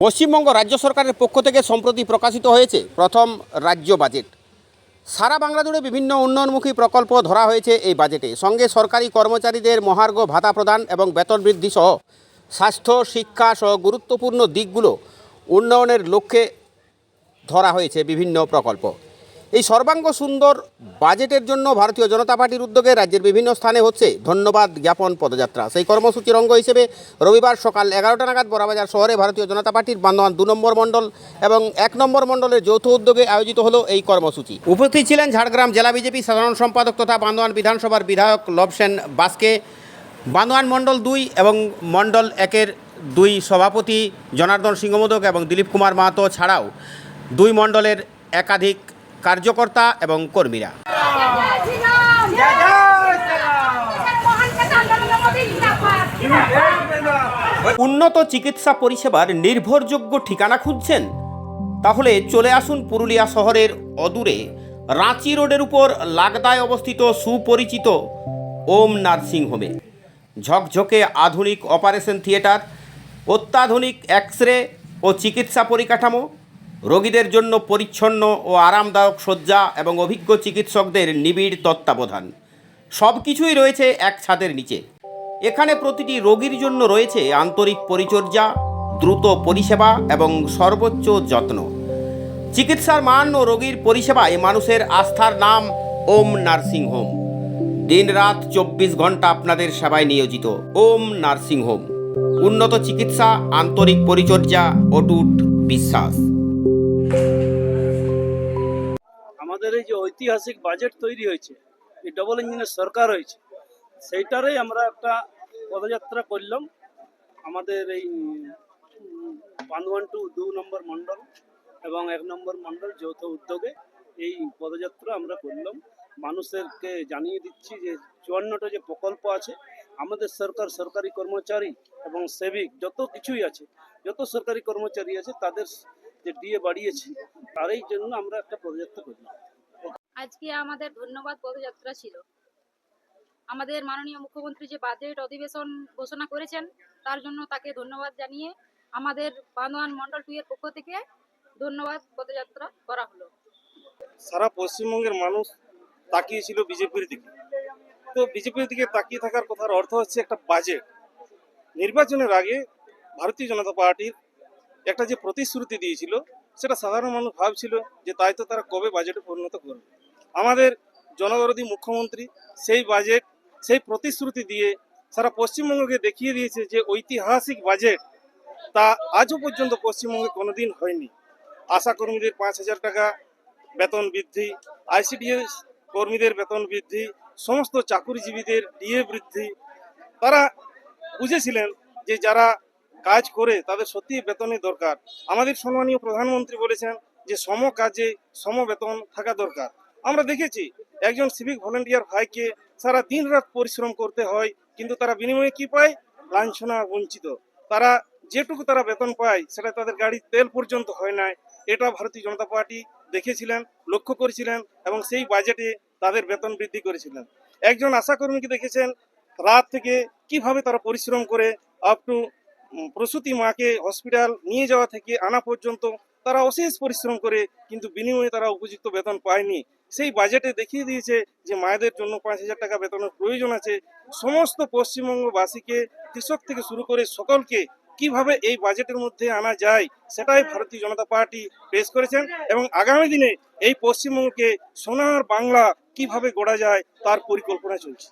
পশ্চিমবঙ্গ রাজ্য সরকারের পক্ষ থেকে সম্প্রতি প্রকাশিত হয়েছে প্রথম রাজ্য বাজেট। সারা বাংলা জুড়ে বিভিন্ন উন্নয়নমুখী প্রকল্প ধরা হয়েছে এই বাজেটে। সঙ্গে সরকারি কর্মচারীদের মহার্ঘ ভাতা প্রদান এবং বেতন বৃদ্ধি সহ স্বাস্থ্য, শিক্ষা সহ গুরুত্বপূর্ণ দিকগুলো উন্নয়নের লক্ষ্যে ধরা হয়েছে বিভিন্ন প্রকল্প। এই সর্বাঙ্গ সুন্দর বাজেটের জন্য ভারতীয় জনতা পার্টির উদ্যোগে রাজ্যের বিভিন্ন স্থানে হচ্ছে ধন্যবাদ জ্ঞাপন পদযাত্রা। সেই কর্মসূচির অঙ্গ হিসেবে রবিবার সকাল 11টা নাগাদ বড়াবাজার শহরে ভারতীয় জনতা পার্টির বান্দোয়ান 2 নম্বর মণ্ডল এবং 1 নম্বর মণ্ডলের যৌথ উদ্যোগে আয়োজিত হলো এই কর্মসূচি। উপস্থিত ছিলেন ঝাড়গ্রাম জেলা বিজেপি সাধারণ সম্পাদক তথা বান্দোয়ান বিধানসভার বিধায়ক লবসেন বাস্কে, বান্দোয়ান মণ্ডল 2 এবং মণ্ডল 1-এর 2 সভাপতি জনার্দন সিংহ মোদক এবং দিলীপ কুমার মাহাতো ছাড়াও 2 মণ্ডলের একাধিক কার্যকর্তা এবং কর্মীরা। উন্নত চিকিৎসা পরিষেবার নির্ভরযোগ্য ঠিকানা খুঁজছেন? তাহলে চলে আসুন পুরুলিয়া শহরের অদূরে রাঁচি রোডের উপর লাগদায় অবস্থিত সুপরিচিত ওম নার্সিং হোমে। ঝকঝকে আধুনিক অপারেশন থিয়েটার, অত্যাধুনিক এক্স-রে ও চিকিৎসা পরিকাঠামো, রোগীদের জন্য পরিচ্ছন্ন ও আরামদায়ক শয্যা এবং অভিজ্ঞ চিকিৎসকদের নিবিড় তত্ত্বাবধান, সব কিছুই রয়েছে এক ছাদের নিচে। এখানে প্রতিটি রোগীর জন্য রয়েছে আন্তরিক পরিচর্যা, দ্রুত পরিষেবা এবং সর্বোচ্চ যত্ন। চিকিৎসার মান ও রোগীর পরিষেবায় মানুষের আস্থার নাম ওম নার্সিং হোম। দিনরাত 24 ঘন্টা আপনাদের সেবায় নিয়োজিত ওম নার্সিং হোম। উন্নত চিকিৎসা, আন্তরিক পরিচর্যা, অটুট বিশ্বাস। আমাদের এই যে ঐতিহাসিক বাজেট তৈরি হয়েছে, এই ডবল ইঞ্জিনের সরকার হয়েছে, সেইটারই আমরা একটা পদযাত্রা করলাম। আমাদের এই বান্দোয়ান 2 নম্বর মণ্ডল এবং 1 নম্বর মণ্ডল যৌথ উদ্যোগে এই পদযাত্রা আমরা করলাম। মানুষদেরকে জানিয়ে দিচ্ছি যে 54টা যে প্রকল্প আছে, আমাদের সরকার সরকারি কর্মচারী এবং সেভিক যত কিছুই আছে, যত সরকারি কর্মচারী আছে তাদের যে ডিএ বাড়িয়েছে, তারই জন্য আমরা একটা পদযাত্রা করলাম। আজকে আমাদের ধন্যবাদ পদযাত্রা ছিল। আমাদের মাননীয় মুখ্যমন্ত্রী যে বাজেট অধিবেশন ঘোষণা করেছেন, তার জন্য তাকে ধন্যবাদ জানিয়ে আমাদের বান্দোয়ান মণ্ডল 2 এর পক্ষ থেকে ধন্যবাদ পদযাত্রা করা হলো। সারা পশ্চিমবঙ্গের মানুষ তাকিয়েছিল বিজেপির দিকে। তো বিজেপির দিকে তাকিয়ে থাকার কথার অর্থ হচ্ছে একটা বাজেট। নির্বাচনের আগে ভারতীয় জনতা পার্টির একটা যে প্রতিশ্রুতি দিয়েছিল, সেটা সাধারণ মানুষ ভাবছিল যে তাই তো তারা কবে বাজেটে পরিণত করবে। আমাদের জনদরদী মুখ্যমন্ত্রী সেই বাজেট, সেই প্রতিশ্রুতি দিয়ে সারা পশ্চিমবঙ্গকে দেখিয়ে দিয়েছে যে ঐতিহাসিক বাজেট তা আজও পর্যন্ত পশ্চিমবঙ্গে কোনোদিন হয়নি। আশা কর্মীদের 5,000 টাকা বেতন বৃদ্ধি, আইসিডিএস কর্মীদের বেতন বৃদ্ধি, সমস্ত চাকুরিজীবীদের ডিএ বৃদ্ধি। তারা বুঝেছিলেন যে যারা কাজ করে তাদের সত্যি বেতনের দরকার। আমাদের সম্মানীয় প্রধানমন্ত্রী বলেছেন যে সম কাজে সম বেতন থাকা দরকার। আমরা দেখেছি একজন সিভিক ভলেন্টিয়ার ভাইকে সারা দিন রাত পরিশ্রম করতে হয়, কিন্তু তারা বিনিময়ে কি পায়? লাঞ্ছনা, বঞ্চিত। তারা যেটুকু তারা বেতন পায় সেটা তাদের গাড়ির তেল পর্যন্ত হয় না। এটা ভারতীয় জনতা পার্টি দেখেছিলেন, লক্ষ্য করেছিলেন এবং সেই বাজেটে তাদের বেতন বৃদ্ধি করেছিলেন। একজন আশাকর্মীকে দেখেছেন রাত থেকে কিভাবে তারা পরিশ্রম করে আপ টু প্রসূতি মাকে হসপিটাল নিয়ে যাওয়া থেকে আনা পর্যন্ত তারা অশেষ পরিশ্রম করে, কিন্তু বিনিময়ে তারা উপযুক্ত বেতন পায়নি। সেই বাজেটে দেখিয়ে দিয়েছে যে মায়েদের জন্য 5,000 টাকা বেতনের প্রয়োজন আছে। সমস্ত পশ্চিমবঙ্গবাসীকে, কৃষক থেকে শুরু করে সকলকে কিভাবে এই বাজেটের মধ্যে আনা যায়, সেটাই ভারতীয় জনতা পার্টি পেশ করেছেন এবং আগামী দিনে এই পশ্চিমবঙ্গকে সোনার বাংলা কিভাবে গড়া যায় তার পরিকল্পনা চলছে।